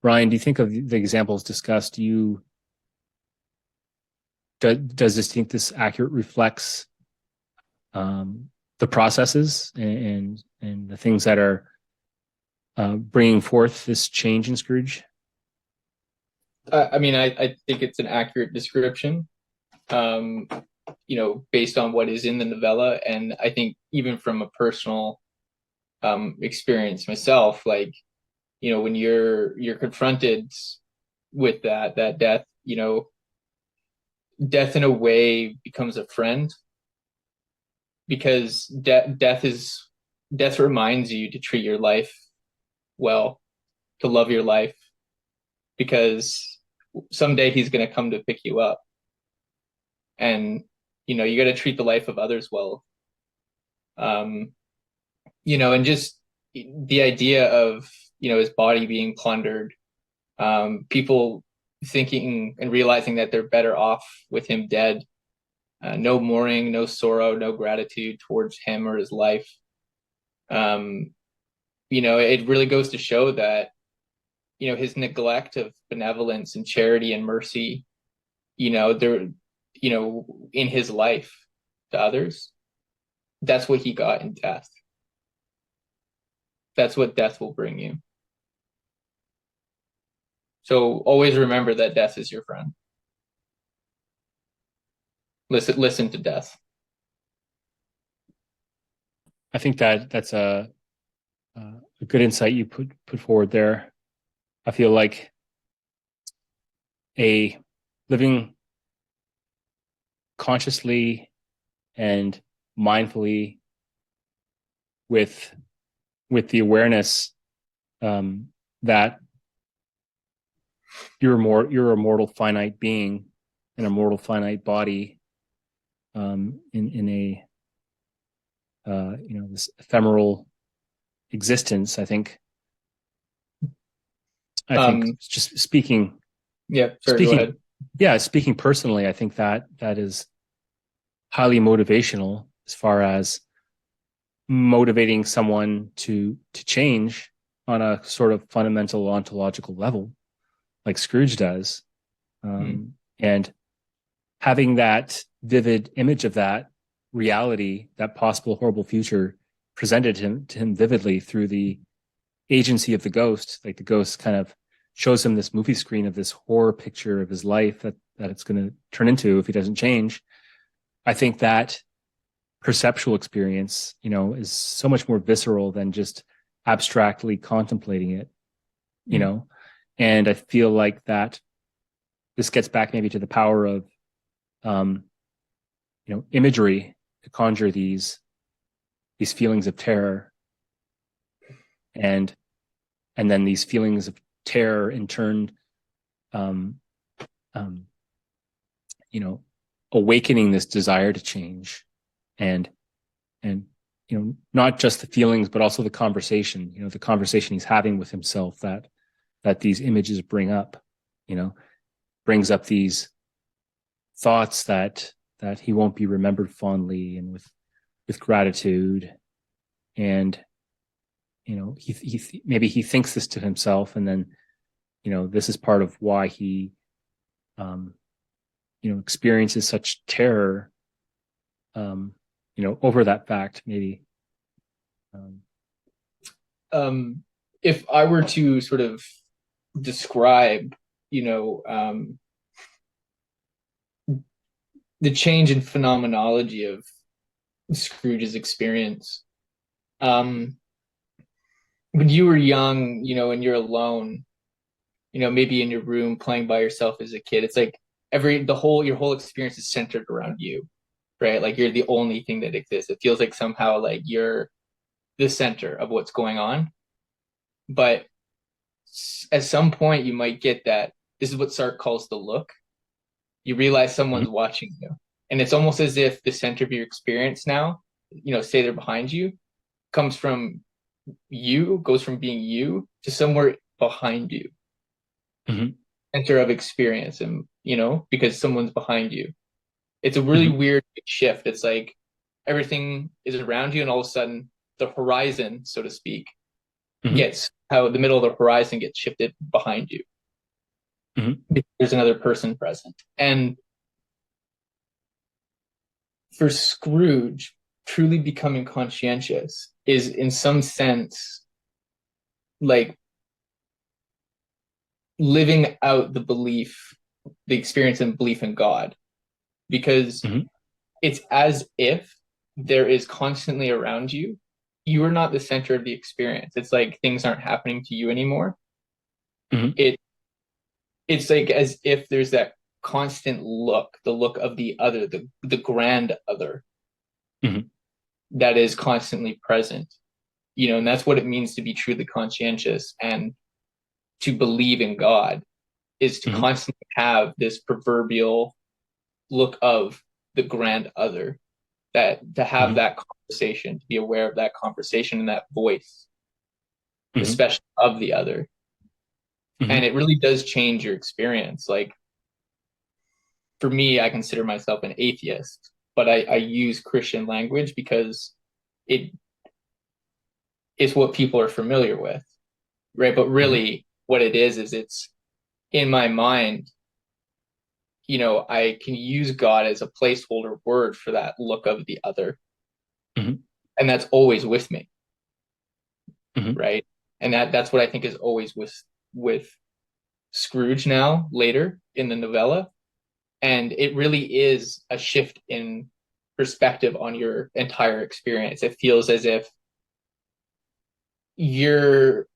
Ryan, do you think of the examples discussed, does this think this accurate reflects the processes and the things that are bringing forth this change in Scrooge? I mean, I think it's an accurate description, um, based on what is in the novella. And I think even from a personal experience myself, like, when you're confronted with that death, death in a way becomes a friend because death reminds you to treat your life well, to love your life, because someday he's going to come to pick you up, and you got to treat the life of others well. um and just the idea of his body being plundered, people thinking and realizing that they're better off with him dead, no mourning, no sorrow, no gratitude towards him or his life. um it really goes to show that his neglect of benevolence and charity and mercy, there in his life to others, that's what he got in death. That's what death will bring you. So always remember that death is your friend. Listen to death. I think that's a good insight you put forward there. I feel like a living consciously and mindfully with the awareness that you're a mortal finite being in a mortal finite body, in a this ephemeral existence. I think just Yeah, sorry, go speaking ahead. yeah, speaking personally, I think that is highly motivational as far as motivating someone to change on a sort of fundamental ontological level, like Scrooge does, Mm. and having that vivid image of that reality, that possible horrible future, presented to him vividly through the agency of the ghost. Like the ghost kind of shows him this movie screen of this horror picture of his life that it's going to turn into if he doesn't change. I think that perceptual experience, is so much more visceral than just abstractly contemplating it, you Mm. know? And I feel like that this gets back maybe to the power of, um, imagery to conjure these feelings of terror, and then these feelings of terror in turn, um, um, you know, awakening this desire to change, and and not just the feelings but also the conversation, the conversation he's having with himself, that these images bring up, you know brings up these thoughts that he won't be remembered fondly and with gratitude. And he maybe he thinks this to himself, and then this is part of why he um experiences such terror, over that fact, maybe. um If I were to sort of describe, you know, um, the change in phenomenology of Scrooge's experience, um, when you were young, and you're alone, maybe in your room playing by yourself as a kid, it's like your whole experience is centered around you, right? Like you're the only thing that exists. It feels like somehow like you're the center of what's going on. But at some point, you might get that this is what Sartre calls the look. You realize someone's watching you. And it's almost as if the center of your experience now, say they're behind you, comes from goes from being you to somewhere behind you, mm-hmm. center of experience. And, because someone's behind you. It's a really Mm-hmm. weird shift. It's like everything is around you, and all of a sudden, the horizon, so to speak, Mm-hmm. gets how the middle of the horizon gets shifted behind you. Mhm. There's another person present. And for Scrooge, truly becoming conscientious is in some sense like living out the belief, the experience and belief in God, because Mhm. it's as if there is constantly around you. You are not the center of the experience. It's like things aren't happening to you anymore. Mhm. It it's like as if there's that constant look, the look of the other, the grand other Mhm. that is constantly present. And that's what it means to be truly conscientious and to believe in God is to Mhm. constantly have this proverbial look of the grand other, that to have Mhm. that conversation, to be aware of that conversation and that voice, Mhm. especially of the other. And Mhm. it really does change your experience. Like for me, I consider myself an atheist, but I use Christian language because it is what people are familiar with, right? But Mhm. really, what it is it's in my mind, I can use God as a placeholder word for that look of the other. Mhm. And that's always with me, Mhm. right? And that's what I think is always with Scrooge now, later in the novella. And it really is a shift in perspective on your entire experience. It feels as if you're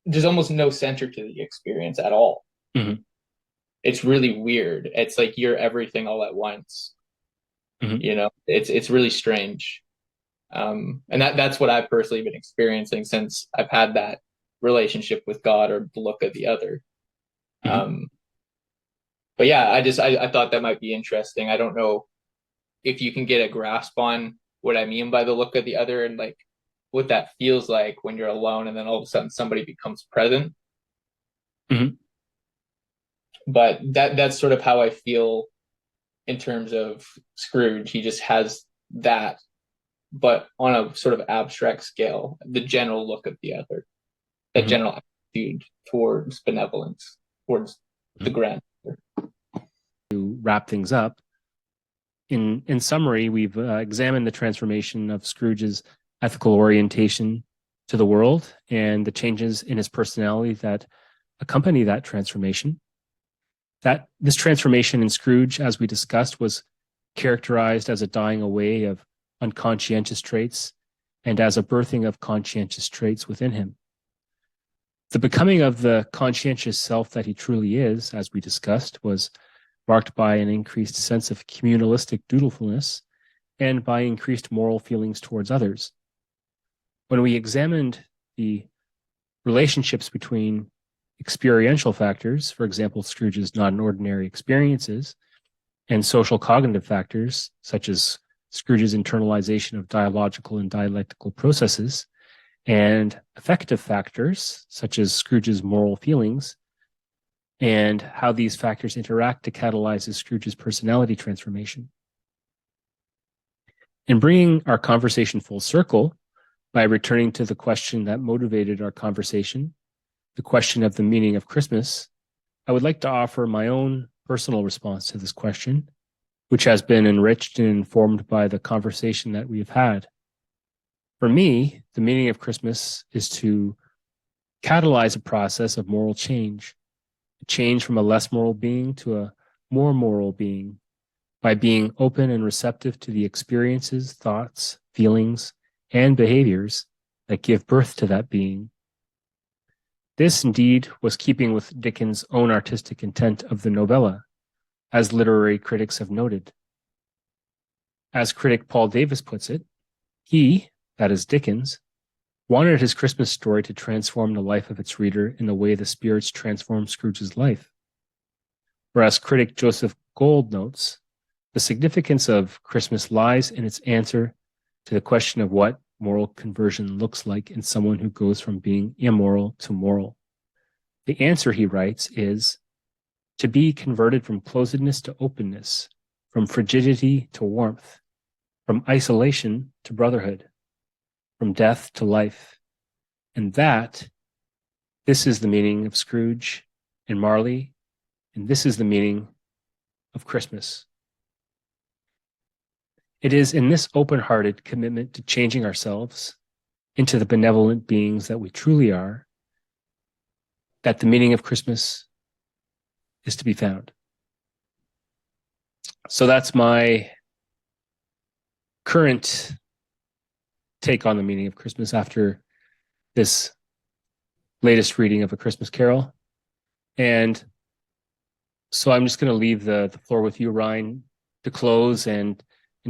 there's almost no center to the experience at all. Mhm. It's really weird. It's like you're everything all at once. Mhm. It's really strange. And that's what I've personally been experiencing since I've had that relationship with God or the look of the other. Mhm. Um, but yeah, I thought that might be interesting. I don't know if you can get a grasp on what I mean by the look of the other and like what that feels like when you're alone and then all of a sudden somebody becomes present. Mhm. But that's sort of how I feel in terms of Scrooge. He just has that, but on a sort of abstract scale, the general look of the other, that Mhm. general attitude towards benevolence, towards the Mhm. grand. To wrap things up, in summary, we've examined the transformation of Scrooge's ethical orientation to the world and the changes in his personality that accompany that transformation. That this transformation in Scrooge, as we discussed, was characterized as a dying away of unconscientious traits and as a birthing of conscientious traits within him. The becoming of the conscientious self that he truly is, as we discussed, was marked by an increased sense of communalistic dutifulness and by increased moral feelings towards others. When we examined the relationships between experiential factors, for example, Scrooge's non ordinary experiences, and social cognitive factors, such as Scrooge's internalization of dialogical and dialectical processes, and affective factors, such as Scrooge's moral feelings, and how these factors interact to catalyze Scrooge's personality transformation. In bringing our conversation full circle, by returning to the question that motivated our conversation, the question of the meaning of Christmas, I would like to offer my own personal response to this question, which has been enriched and informed by the conversation that we have had. For me, the meaning of Christmas is to catalyze a process of moral change, a change from a less moral being to a more moral being by being open and receptive to the experiences, thoughts, feelings, and behaviors that give birth to that being. This indeed was keeping with Dickens' own artistic intent of the novella, as literary critics have noted. As critic Paul Davis puts it, he, that is Dickens, wanted his Christmas story to transform the life of its reader in the way the spirits transformed Scrooge's life. Whereas critic Joseph Gold notes, the significance of Christmas lies in its answer to the question of what moral conversion looks like in someone who goes from being immoral to moral. The answer, he writes, is to be converted from closedness to openness, from frigidity to warmth, from isolation to brotherhood, from death to life. And that This is the meaning of Scrooge and Marley, and this is the meaning of Christmas. It is in this open-hearted commitment to changing ourselves into the benevolent beings that we truly are that the meaning of Christmas is to be found. So that's my current take on the meaning of Christmas after this latest reading of A Christmas Carol. And so I'm just going to leave the floor with you, Ryan, to close and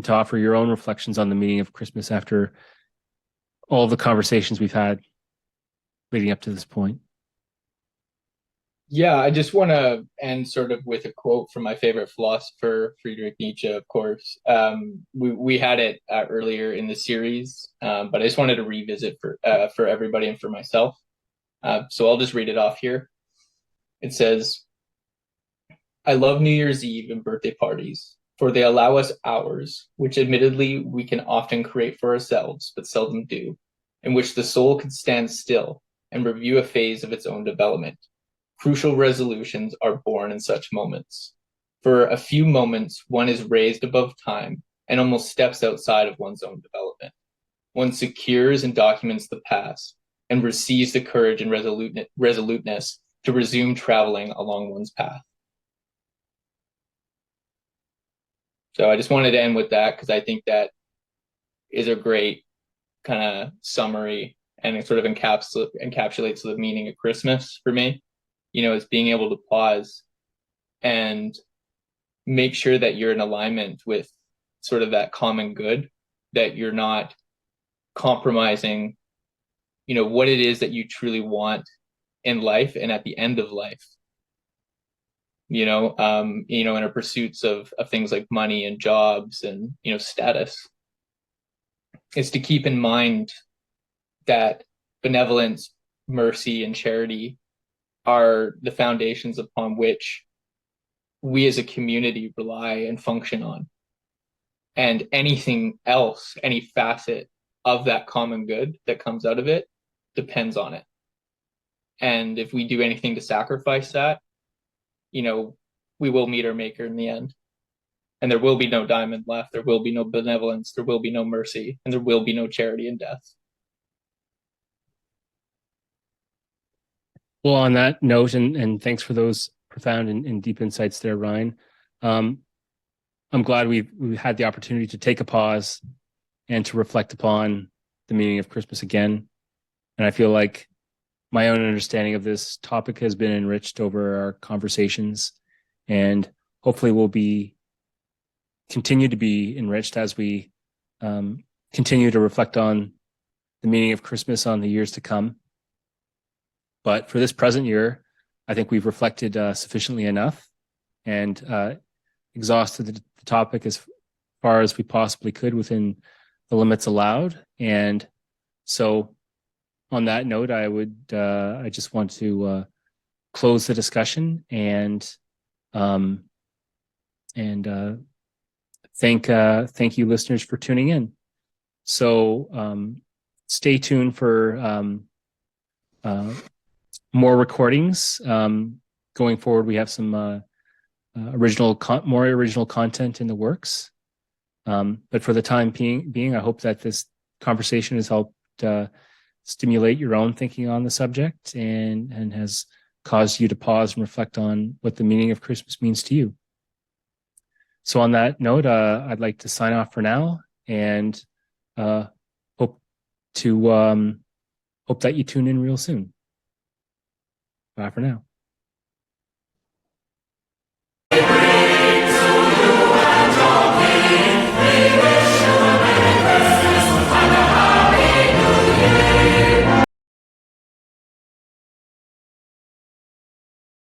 to offer your own reflections on the meaning of Christmas after all the conversations we've had leading up to this point. Yeah, I just want to end sort of with a quote from my favorite philosopher, Friedrich Nietzsche, of course. We had it earlier in the series, but I just wanted to revisit for everybody and for myself. So I'll just read it off here. It says, "I love New Year's Eve and birthday parties, for they allow us hours, which admittedly we can often create for ourselves, but seldom do, in which the soul can stand still and review a phase of its own development. Crucial resolutions are born in such moments. For a few moments, one is raised above time and almost steps outside of one's own development. One secures and documents the past and receives the courage and resoluteness to resume traveling along one's path." So I just wanted to end with that because I think that is a great kind of summary, and it sort of encapsulates the meaning of Christmas for me. It's being able to pause and make sure that you're in alignment with sort of that common good, that you're not compromising, what it is that you truly want in life and at the end of life, in our pursuits of things like money and jobs and, status. It's to keep in mind that benevolence, mercy, and charity are the foundations upon which we as a community rely and function on. And anything else, any facet of that common good that comes out of it depends on it. And if we do anything to sacrifice that, we will meet our maker in the end. And there will be no diamond left. There will be no benevolence. There will be no mercy. And there will be no charity in death. Well, on that note, and thanks for those profound and deep insights there, Ryan. I'm glad we've had the opportunity to take a pause and to reflect upon the meaning of Christmas again. And I feel like my own understanding of this topic has been enriched over our conversations, and hopefully will continue to be enriched as we continue to reflect on the meaning of Christmas on the years to come. But for this present year, I think we've reflected sufficiently enough and exhausted the topic as far as we possibly could within the limits allowed. And so on that note, I just want to close the discussion and thank you listeners for tuning in. So stay tuned for more recordings going forward. We have some more original content in the works. But for the time being, I hope that this conversation has helped stimulate your own thinking on the subject and has caused you to pause and reflect on what the meaning of Christmas means to you. So on that note, I'd like to sign off for now and hope that you tune in real soon. Bye for now.